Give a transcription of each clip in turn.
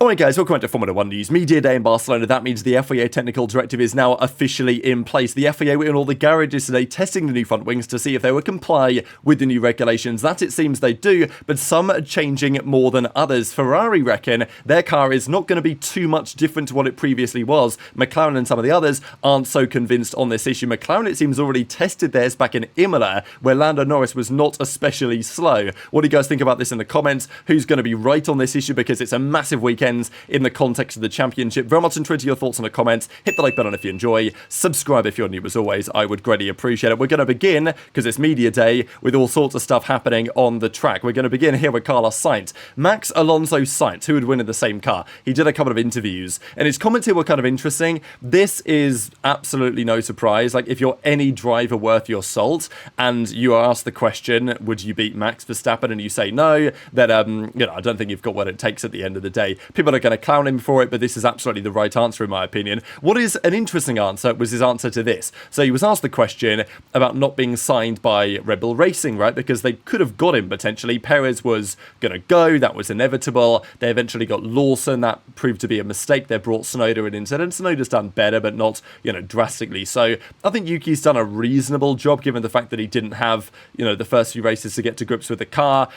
Alright guys, welcome back to Formula 1 News. Media Day in Barcelona. That means the FIA technical directive is now officially in place. The FIA were in all the garages today testing the new front wings to see if they would comply with the new regulations. That it seems they do, but some are changing more than others. Ferrari reckon their car is not going to be too much different to what it previously was. McLaren and some of the others aren't so convinced on this issue. McLaren, it seems, already tested theirs back in Imola, where Lando Norris was not especially slow. What do you guys think about this in the comments? Who's going to be right on this issue? Because it's a massive weekend in the context of the championship. Very much intrigued to your thoughts in the comments. Hit the like button if you enjoy. Subscribe if you're new, as always. I would greatly appreciate it. We're going to begin, because it's media day, with all sorts of stuff happening on the track. We're going to begin here with Carlos Sainz. Max Alonso Sainz, who would win in the same car. He did a couple of interviews, and his comments here were kind of interesting. This is absolutely no surprise. Like, if you're any driver worth your salt, and you are asked the question, would you beat Max Verstappen, and you say no, then, I don't think you've got what it takes at the end of the day. People are going to clown him for it, but this is absolutely the right answer in my opinion. What is an interesting answer was his answer to this. So he was asked the question about not being signed by Red Bull Racing, right? Because they could have got him potentially. Perez was going to go. That was inevitable. They eventually got Lawson. That proved to be a mistake. They brought Tsunoda in instead, and Tsunoda's done better, but not, drastically. So I think Yuki's done a reasonable job given the fact that he didn't have, the first few races to get to grips with the car.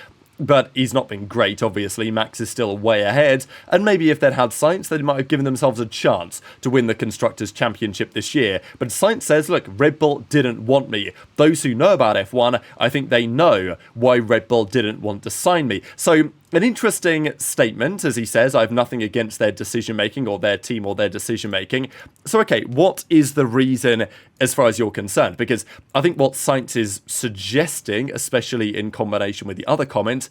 But he's not been great, obviously. Max is still way ahead. And maybe if they'd had Sainz, they might have given themselves a chance to win the Constructors' Championship this year. But Sainz says, look, Red Bull didn't want me. Those who know about F1, I think they know why Red Bull didn't want to sign me. So an interesting statement, as he says. I have nothing against their decision-making or their team or their decision-making. So, okay, what is the reason as far as you're concerned? Because I think what Sainz is suggesting, especially in combination with the other comment,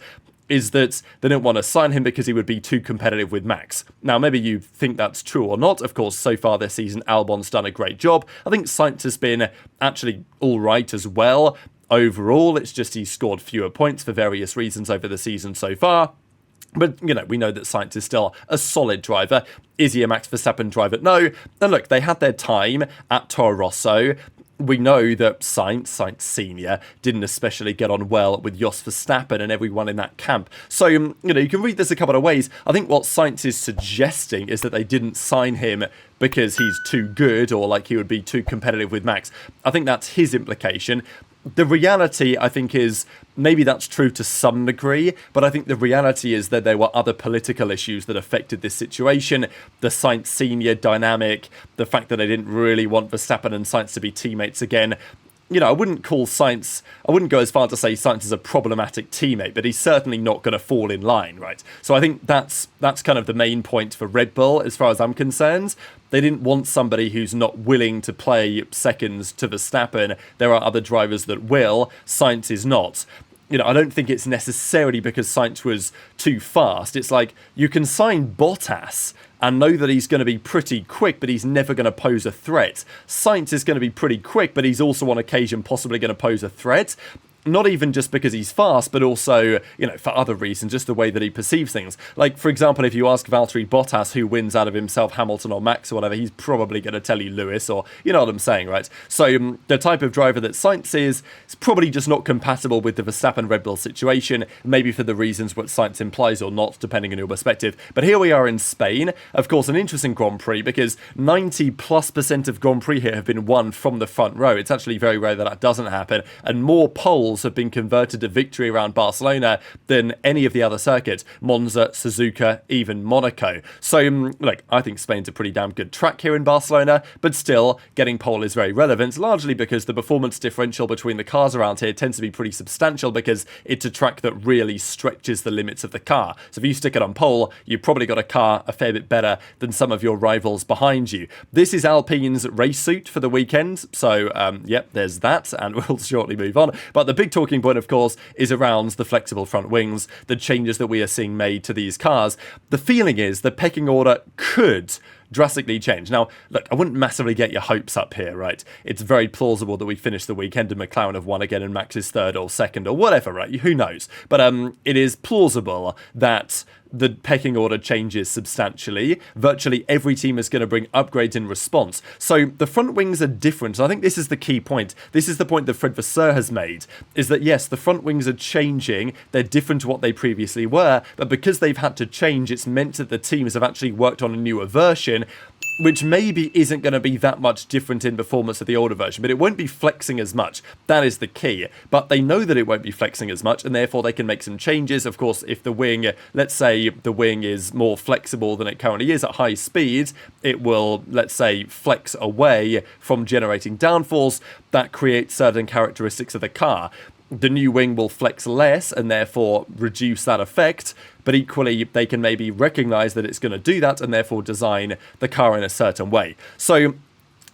is that they don't want to sign him because he would be too competitive with Max. Now, maybe you think that's true or not. Of course, so far this season, Albon's done a great job. I think Sainz has been actually all right as well. Overall, it's just he's scored fewer points for various reasons over the season so far. But, we know that Sainz is still a solid driver. Is he a Max Verstappen driver? No. And look, they had their time at Toro Rosso. We know that Sainz Senior, didn't especially get on well with Jos Verstappen and everyone in that camp. So, you can read this a couple of ways. I think what Sainz is suggesting is that they didn't sign him because he's too good or like he would be too competitive with Max. I think that's his implication. The reality, I think, is maybe that's true to some degree, but I think the reality is that there were other political issues that affected this situation. The Sainz Senior dynamic, the fact that they didn't really want Verstappen and Sainz to be teammates again. I wouldn't go as far to say Sainz is a problematic teammate, but he's certainly not going to fall in line, right? So I think that's kind of the main point for Red Bull, as far as I'm concerned. They didn't want somebody who's not willing to play seconds to Verstappen. There are other drivers that will. Sainz is not. I don't think it's necessarily because Sainz was too fast. It's like, you can sign Bottas and know that he's going to be pretty quick, but he's never going to pose a threat. Sainz is going to be pretty quick, but he's also on occasion possibly going to pose a threat. Not even just because he's fast, but also, for other reasons, just the way that he perceives things. Like, for example, if you ask Valtteri Bottas who wins out of himself, Hamilton or Max or whatever, he's probably going to tell you Lewis, or, you know what I'm saying, right? So, the type of driver that Sainz is probably just not compatible with the Verstappen-Red Bull situation, maybe for the reasons what Sainz implies or not, depending on your perspective. But here we are in Spain, of course, an interesting Grand Prix, because 90+% of Grand Prix here have been won from the front row. It's actually very rare that doesn't happen, and more poles have been converted to victory around Barcelona than any of the other circuits. Monza, Suzuka, even Monaco. So, I think Spain's a pretty damn good track here in Barcelona, but still, getting pole is very relevant, largely because the performance differential between the cars around here tends to be pretty substantial because it's a track that really stretches the limits of the car. So if you stick it on pole, you've probably got a car a fair bit better than some of your rivals behind you. This is Alpine's race suit for the weekend, so, yep, there's that, and we'll shortly move on. But the big talking point, of course, is around the flexible front wings, the changes that we are seeing made to these cars. The feeling is the pecking order could drastically change. Now, look, I wouldn't massively get your hopes up here, right? It's very plausible that we finish the weekend and McLaren have won again and Max is third or second or whatever, right? Who knows? But it is plausible that the pecking order changes substantially. Virtually every team is going to bring upgrades in response. So the front wings are different. And I think this is the key point. This is the point that Fred Vasseur has made, is that yes, the front wings are changing. They're different to what they previously were, but because they've had to change, it's meant that the teams have actually worked on a newer version, which maybe isn't going to be that much different in performance of the older version, but it won't be flexing as much. That is the key. But they know that it won't be flexing as much, and therefore they can make some changes. Of course, if the wing, let's say the wing is more flexible than it currently is at high speed, it will, let's say, flex away from generating downforce. That creates certain characteristics of the car. The new wing will flex less and therefore reduce that effect, but equally they can maybe recognize that it's going to do that and therefore design the car in a certain way. So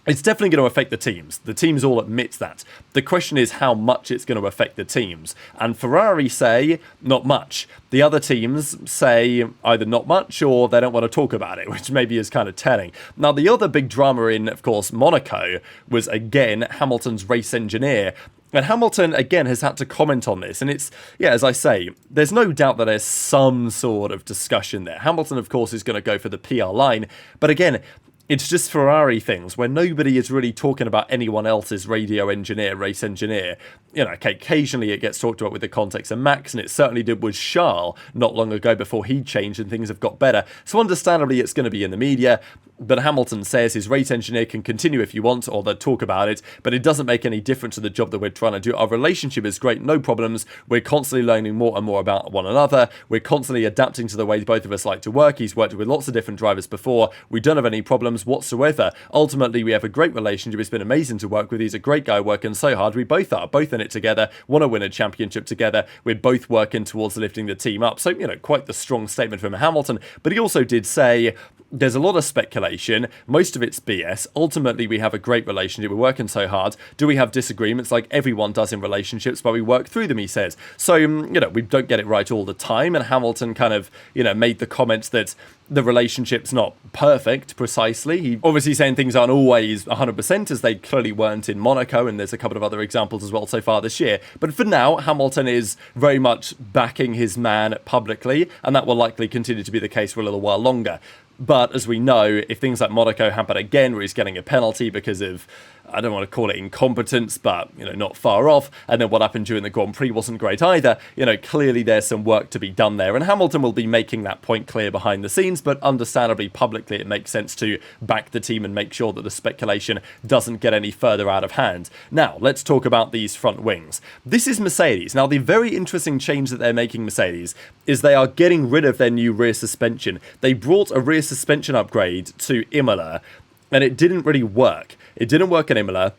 it's definitely going to affect the teams. The teams all admit that. The question is how much it's going to affect the teams. And Ferrari say not much. The other teams say either not much or they don't want to talk about it, which maybe is kind of telling. Now, the other big drama in, of course, Monaco was, again, Hamilton's race engineer. And Hamilton, again, has had to comment on this. And it's, yeah, as I say, there's no doubt that there's some sort of discussion there. Hamilton, of course, is going to go for the PR line. But again, it's just Ferrari things where nobody is really talking about anyone else's radio engineer, race engineer. You know, okay, occasionally it gets talked about with the context of Max, and it certainly did with Charles not long ago before he changed and things have got better. So understandably, it's going to be in the media. But Hamilton says his race engineer can continue if you want, or they'll talk about it, but it doesn't make any difference to the job that we're trying to do. Our relationship is great, no problems. We're constantly learning more and more about one another. We're constantly adapting to the way both of us like to work. He's worked with lots of different drivers before. We don't have any problems whatsoever. Ultimately, we have a great relationship. It's been amazing to work with. He's a great guy working so hard. We both are, both in it together, want to win a championship together. We're both working towards lifting the team up. So, you know, quite the strong statement from Hamilton. But he also did say, there's a lot of speculation. Most of it's BS. Ultimately, we have a great relationship. We're working so hard. Do we have disagreements like everyone does in relationships, but we work through them, he says. So, you know, we don't get it right all the time. And Hamilton kind of, you know, made the comments that the relationship's not perfect, precisely. He obviously saying things aren't always 100%, as they clearly weren't in Monaco, and there's a couple of other examples as well so far this year. But for now, Hamilton is very much backing his man publicly, and that will likely continue to be the case for a little while longer. But as we know, if things like Monaco happen again, where he's getting a penalty because of, I don't want to call it incompetence, but, you know, not far off, and then what happened during the Grand Prix wasn't great either, you know, clearly there's some work to be done there. And Hamilton will be making that point clear behind the scenes, but understandably, publicly, it makes sense to back the team and make sure that the speculation doesn't get any further out of hand. Now, let's talk about these front wings. This is Mercedes. Now, the very interesting change that they're making, Mercedes, is they are getting rid of their new rear suspension. They brought a rear suspension upgrade to Imola, and it didn't really work. It didn't work at Imola.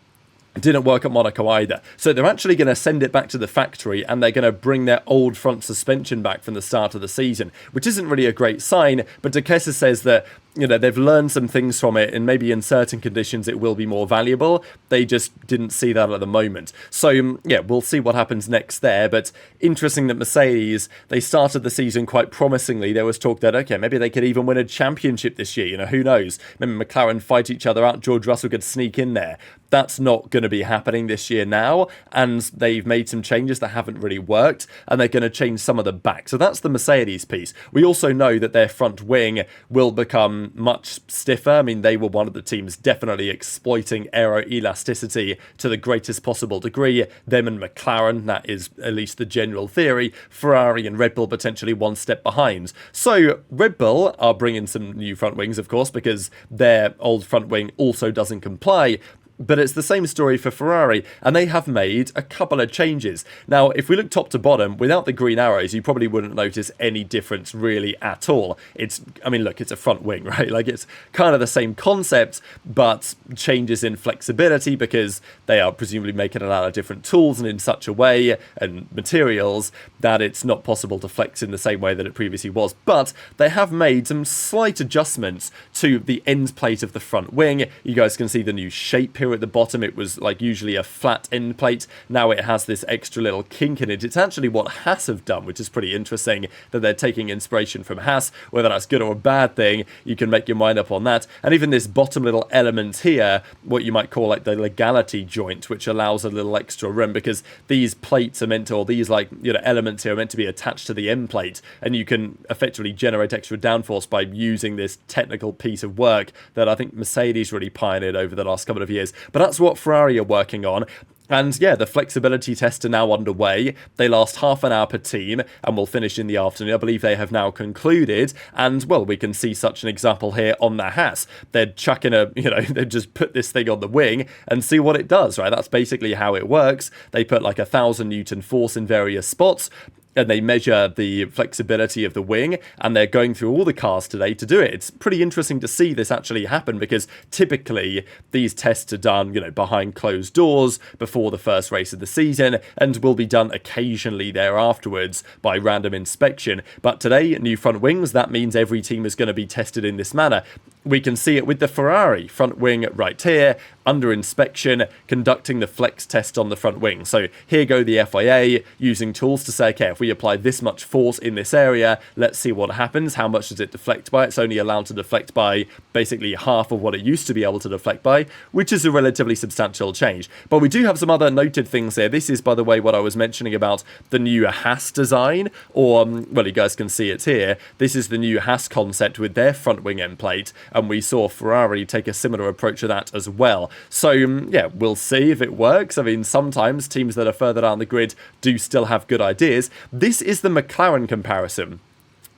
It didn't work at Monaco either. So they're actually going to send it back to the factory, and they're going to bring their old front suspension back from the start of the season, which isn't really a great sign. But De Kester says that, you know, they've learned some things from it, and maybe in certain conditions it will be more valuable. They just didn't see that at the moment. So, yeah, we'll see what happens next there. But interesting that Mercedes, they started the season quite promisingly. There was talk that, okay, maybe they could even win a championship this year. You know, who knows? Maybe McLaren fight each other out. George Russell could sneak in there. That's not going to be happening this year now, and they've made some changes that haven't really worked, and they're going to change some of them back. So that's the Mercedes piece. We also know that their front wing will become much stiffer. I mean, they were one of the teams definitely exploiting aero elasticity to the greatest possible degree. Them and McLaren, that is at least the general theory. Ferrari and Red Bull potentially one step behind. So Red Bull are bringing some new front wings, of course, because their old front wing also doesn't comply. But it's the same story for Ferrari, and they have made a couple of changes. Now, if we look top to bottom, without the green arrows, you probably wouldn't notice any difference really at all. I mean, look, it's a front wing, right? Like, it's kind of the same concept, but changes in flexibility because they are presumably making it out of different tools and in such a way and materials that it's not possible to flex in the same way that it previously was. But they have made some slight adjustments to the end plate of the front wing. You guys can see the new shape here here at the bottom, it was like usually a flat end plate. Now it has this extra little kink in it. It's actually what Haas have done, which is pretty interesting, that they're taking inspiration from Haas. Whether that's good or a bad thing, you can make your mind up on that. And even this bottom little element here, what you might call like the legality joint, which allows a little extra room, because these plates are meant to, or these like, you know, elements here are meant to be attached to the end plate, and you can effectively generate extra downforce by using this technical piece of work that I think Mercedes really pioneered over the last couple of years. But that's what Ferrari are working on. And yeah, the flexibility tests are now underway. They last half an hour per team and will finish in the afternoon. I believe they have now concluded. And well, we can see such an example here on the Haas. They're chucking they just put this thing on the wing and see what it does, right? That's basically how it works. They put like 1,000 Newton force in various spots, and they measure the flexibility of the wing, and they're going through all the cars today to do it. It's pretty interesting to see this actually happen, because typically these tests are done, behind closed doors before the first race of the season, and will be done occasionally there afterwards by random inspection. But today, new front wings, that means every team is going to be tested in this manner. We can see it with the Ferrari front wing right here, under inspection, conducting the flex test on the front wing. So here go the FIA using tools to say, okay, if we apply this much force in this area, let's see what happens. How much does it deflect by? It's only allowed to deflect by basically half of what it used to be able to deflect by, which is a relatively substantial change. But we do have some other noted things here. This is, by the way, what I was mentioning about the new Haas design, or, well, you guys can see it here. This is the new Haas concept with their front wing end plate, and we saw Ferrari take a similar approach to that as well. So, yeah, we'll see if it works. I mean, sometimes teams that are further down the grid do still have good ideas. This is the McLaren comparison.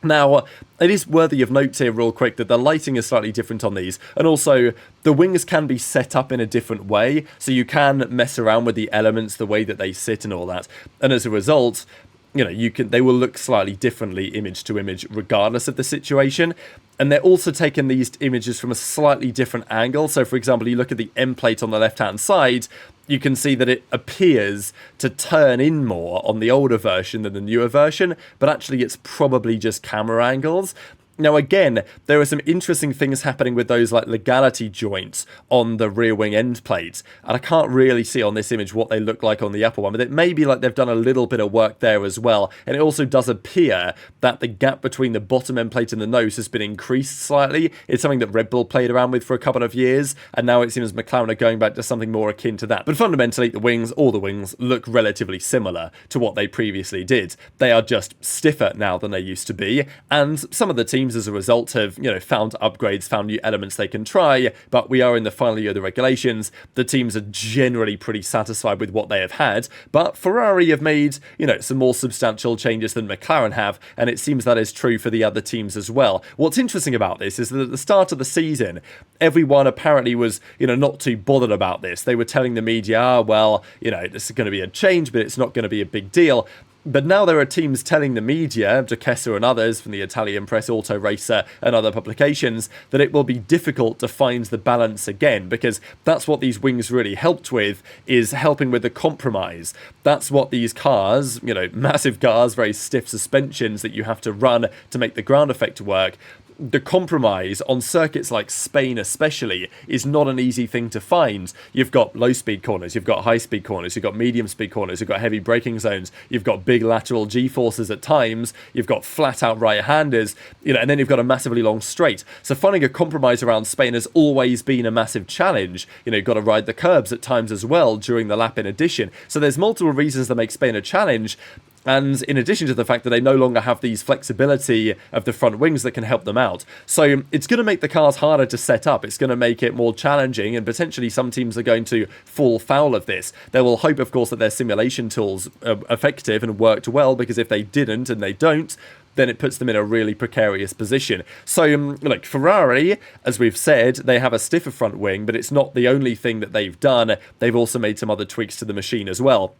Now, it is worthy of note here real quick that the lighting is slightly different on these, and also the wings can be set up in a different way, so you can mess around with the elements, the way that they sit and all that, and as a result, they will look slightly differently image to image regardless of the situation. And they're also taking these images from a slightly different angle. So, for example, you look at the end plate on the left-hand side, you can see that it appears to turn in more on the older version than the newer version, but actually it's probably just camera angles. Now, again, there are some interesting things happening with those like legality joints on the rear wing end plates, and I can't really see on this image what they look like on the upper one, but it may be like they've done a little bit of work there as well. And it also does appear that the gap between the bottom end plate and the nose has been increased slightly. It's something that Red Bull played around with for a couple of years, and now it seems McLaren are going back to something more akin to that. But fundamentally, all the wings look relatively similar to what they previously did. They are just stiffer now than they used to be, and some of the teams as a result have, found upgrades, found new elements they can try, but we are in the final year of the regulations. The teams are generally pretty satisfied with what they have had, but Ferrari have made, some more substantial changes than McLaren have, and it seems that is true for the other teams as well. What's interesting about this is that at the start of the season, everyone apparently was, not too bothered about this. They were telling the media, this is going to be a change, but it's not going to be a big deal. But now there are teams telling the media, Duquesa and others from the Italian press, Auto Racer and other publications, that it will be difficult to find the balance again, because that's what these wings really helped with, is helping with the compromise. That's what these cars, massive cars, very stiff suspensions that you have to run to make the ground effect work. The compromise on circuits like Spain especially is not an easy thing to find. You've got low speed corners, you've got high speed corners, you've got medium speed corners, you've got heavy braking zones, you've got big lateral G-forces at times, you've got flat out right-handers, and then you've got a massively long straight. So finding a compromise around Spain has always been a massive challenge. You've got to ride the curbs at times as well during the lap in addition. So there's multiple reasons that make Spain a challenge. And in addition to the fact that they no longer have these flexibility of the front wings that can help them out. So it's going to make the cars harder to set up. It's going to make it more challenging, and potentially some teams are going to fall foul of this. They will hope, of course, that their simulation tools are effective and worked well, because if they didn't and they don't, then it puts them in a really precarious position. So, Ferrari, as we've said, they have a stiffer front wing, but it's not the only thing that they've done. They've also made some other tweaks to the machine as well.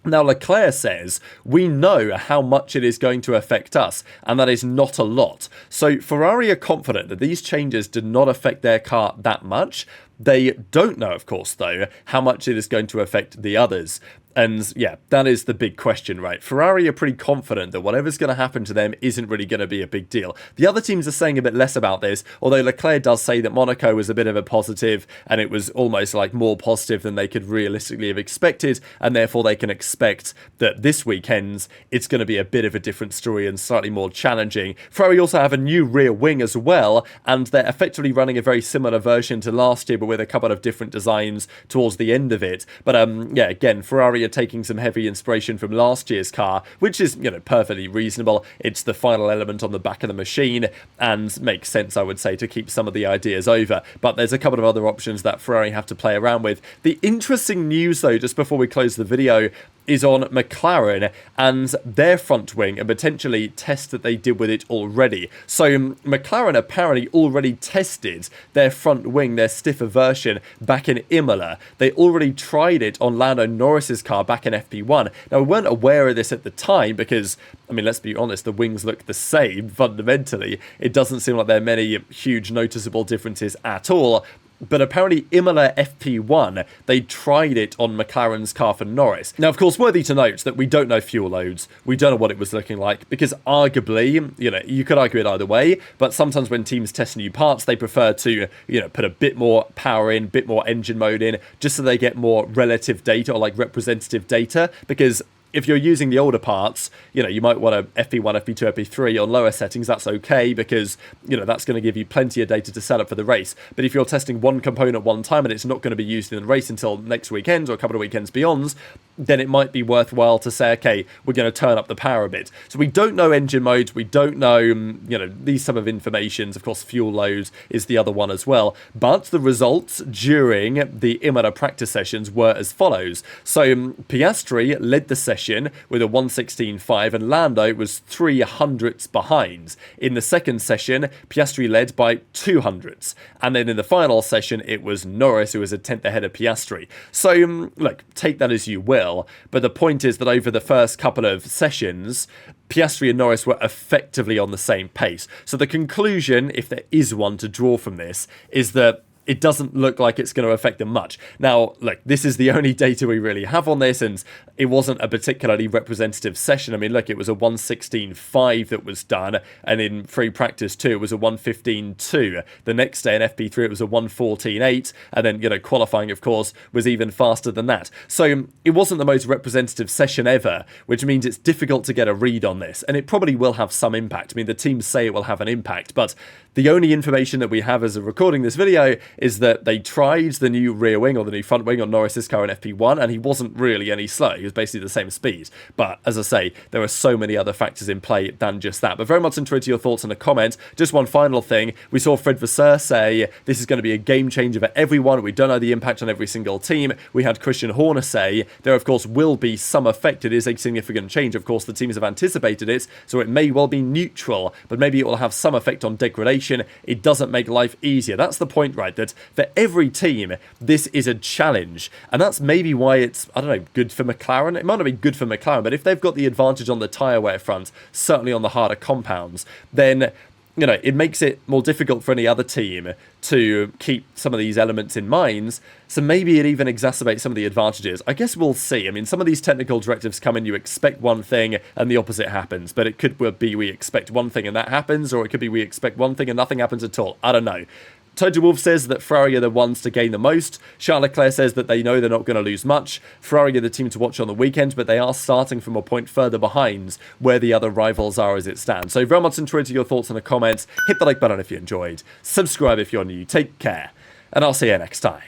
Now, Leclerc says, we know how much it is going to affect us, and that is not a lot. So Ferrari are confident that these changes did not affect their car that much. They don't know, of course, though, how much it is going to affect the others. And yeah, that is the big question, right? Ferrari are pretty confident that whatever's going to happen to them isn't really going to be a big deal. The other teams are saying a bit less about this, although Leclerc does say that Monaco was a bit of a positive, and it was almost like more positive than they could realistically have expected, and therefore they can expect that this weekend it's going to be a bit of a different story and slightly more challenging. Ferrari also have a new rear wing as well, and they're effectively running a very similar version to last year, but with a couple of different designs towards the end of it. But yeah, again, Ferrari taking some heavy inspiration from last year's car, which is, perfectly reasonable. It's the final element on the back of the machine and makes sense, I would say, to keep some of the ideas over. But there's a couple of other options that Ferrari have to play around with. The interesting news, though, just before we close the video, is on McLaren and their front wing and potentially tests that they did with it already. So McLaren apparently already tested their front wing, their stiffer version, back in Imola. They already tried it on Lando Norris's car back in FP1. Now, we weren't aware of this at the time because, let's be honest, the wings look the same fundamentally. It doesn't seem like there are many huge noticeable differences at all. But apparently Imola FP1, they tried it on McLaren's car for Norris. Now, of course, worthy to note that we don't know fuel loads. We don't know what it was looking like because arguably, you could argue it either way. But sometimes when teams test new parts, they prefer to, put a bit more power in, bit more engine mode in, just so they get more relative data or like representative data. Because if you're using the older parts, you might want a FP1, FP2, FP3 on lower settings. That's okay because, that's going to give you plenty of data to set up for the race. But if you're testing one component one time and it's not going to be used in the race until next weekend or a couple of weekends beyond, then it might be worthwhile to say, okay, we're going to turn up the power a bit. So we don't know engine modes. We don't know, these type of informations. Of course, fuel loads is the other one as well. But the results during the Imola practice sessions were as follows. So Piastri led the session with a 1:16.5 and Lando was 300ths behind. In the second session, Piastri led by 200ths. And then in the final session, it was Norris who was a 10th ahead of Piastri. So, look, take that as you will. But the point is that over the first couple of sessions, Piastri and Norris were effectively on the same pace. So the conclusion, if there is one to draw from this, is that it doesn't look like it's going to affect them much. Now, look, this is the only data we really have on this, and it wasn't a particularly representative session. Look, it was a 1:16.5 that was done, and in free practice 2, it was a 1:15.2. The next day in FP3, it was a 1:14.8, and then, qualifying, of course, was even faster than that. So it wasn't the most representative session ever, which means it's difficult to get a read on this, and it probably will have some impact. The teams say it will have an impact, but the only information that we have as of recording this video is that they tried the new rear wing or the new front wing on Norris's car in FP1, and he wasn't really any slower. He was basically the same speed. But as I say, there are so many other factors in play than just that. But very much interested in your thoughts in the comments. Just one final thing. We saw Fred Vasseur say this is going to be a game changer for everyone. We don't know the impact on every single team. We had Christian Horner say there, of course, will be some effect. It is a significant change. Of course, the teams have anticipated it, so it may well be neutral, but maybe it will have some effect on degradation. It doesn't make life easier. That's the point, right? That for every team, this is a challenge. And that's maybe why it's, good for McLaren. It might not be good for McLaren, but if they've got the advantage on the tyre wear front, certainly on the harder compounds, then it makes it more difficult for any other team to keep some of these elements in mind. So maybe it even exacerbates some of the advantages. I guess we'll see. Some of these technical directives come in, you expect one thing and the opposite happens. But it could be we expect one thing and that happens, or it could be we expect one thing and nothing happens at all. I don't know. Total Wolf says that Ferrari are the ones to gain the most. Charles Leclerc says that they know they're not going to lose much. Ferrari are the team to watch on the weekend, but they are starting from a point further behind where the other rivals are as it stands. So very much enjoyed your thoughts in the comments. Hit the like button if you enjoyed. Subscribe if you're new. Take care, and I'll see you next time.